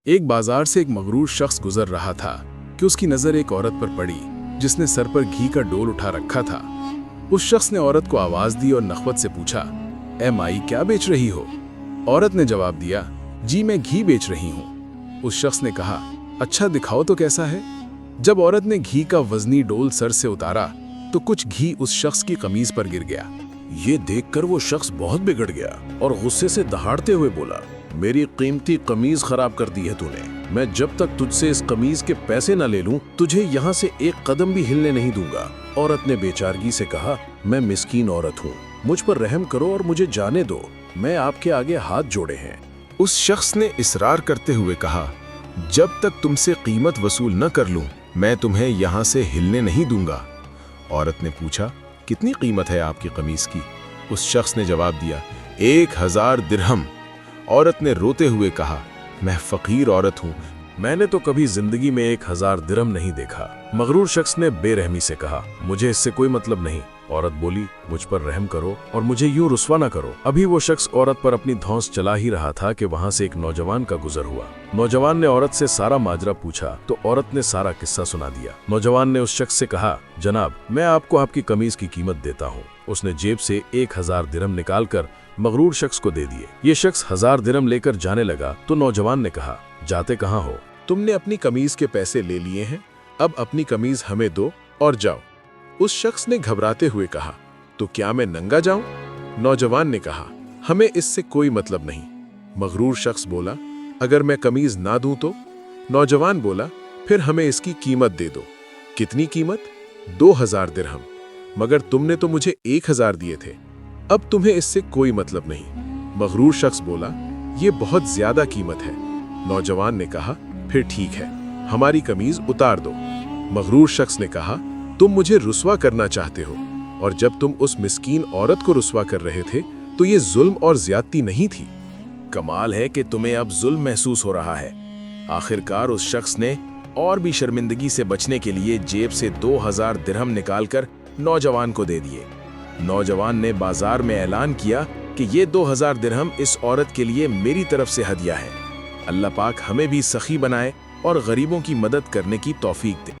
एक बाजार से एक मगरूर शख्स गुजर रहा था कि उसकी नजर एक औरत पर पड़ी जिसने सर पर घी का डोल उठा रखा था। उस शख्स ने औरत को आवाज दी और नखवत से पूछा, ए माई, क्या बेच रही हो? औरत ने जवाब दिया, जी मैं घी बेच रही हूँ। उस शख्स ने कहा, अच्छा दिखाओ तो कैसा है। जब औरत ने घी का वजनी डोल सर से उतारा तो कुछ घी उस शख्स की कमीज पर गिर गया। ये देखकर वो शख्स बहुत बिगड़ गया और गुस्से से दहाड़ते हुए बोला, मेरी कीमती कमीज खराब कर दी है तूने। मैं जब तक तुझसे इस कमीज के पैसे न ले लूं, तुझे यहाँ से एक कदम भी हिलने नहीं दूंगा। औरत ने बेचारगी से कहा, मैं मिस्कीन औरत हूँ, मुझ पर रहम करो और मुझे जाने दो, मैं आपके आगे हाथ जोड़े हैं। उस शख्स ने इसरार करते हुए कहा, जब तक तुमसे कीमत वसूल न कर लूं, मैं तुम्हें यहाँ से हिलने नहीं दूंगा। औरत ने पूछा, कितनी कीमत है आपकी कमीज की? उस शख्स ने जवाब दिया, 1000 दिरहम। औरत ने रोते हुए कहा, मैं फकीर औरत हूँ, मैंने तो कभी जिंदगी में 1000 दिरहम नहीं देखा। मगरूर शख्स ने बेरहमी से कहा, मुझे इससे कोई मतलब नहीं। औरत बोली, मुझ पर रहम करो और मुझे यूं रुस्वा न करो। अभी वो शख्स औरत पर अपनी धौंस चला ही रहा था कि वहां से एक नौजवान का गुजर हुआ। नौजवान ने औरत से सारा माजरा पूछा तो औरत ने सारा किस्सा सुना दिया। नौजवान ने उस शख्स से कहा, जनाब, मैं आपको आपकी कमीज की कीमत देता हूँ। उसने जेब से 1000 दिरहम निकालकर मगरूर शख्स को दे दिए। ये शख्स 1000 दिरहम लेकर जाने लगा तो नौजवान ने कहा, जाते कहाँ हो? तुमने अपनी कमीज के पैसे ले लिए हैं, अब अपनी कमीज हमें दो और जाओ। उस शख्स ने घबराते हुए कहा, तो क्या मैं नंगा जाऊं? नौजवान ने कहा, हमें इससे कोई मतलब नहीं। मगरूर शख्स बोला, अगर मैं कमीज ना दूं तो? नौजवान बोला, फिर हमें इसकी कीमत दे दो। कितनी कीमत? 2000 दिरहम। मगर तुमने तो मुझे 1000 दिए थे, अब तुम्हें इससे कोई मतलब नहीं। मगरूर शख्स बोला, ये बहुत ज्यादा कीमत है। नौजवान ने कहा, फिर ठीक है, हमारी कमीज उतार दो। मगरूर शख्स ने कहा, तुम मुझे रुस्वा करना चाहते हो, और जब तुम उस मिस्कीन औरत को रुस्वा कर रहे थे तो ये जुल्म और ज्यादती नहीं थी। कमाल है कि तुम्हें अब जुल्म महसूस हो रहा है। आखिरकार उस शख्स ने और भी शर्मिंदगी से बचने के लिए जेब से 2000 दिरहम निकालकर नौजवान को दे दिए। नौजवान ने बाजार में ऐलान किया कि ये 2000 दिरहम इस औरत के लिए मेरी तरफ से हदिया है। अल्लाह पाक हमें भी सखी बनाए और गरीबों की मदद करने की तौफीक दे।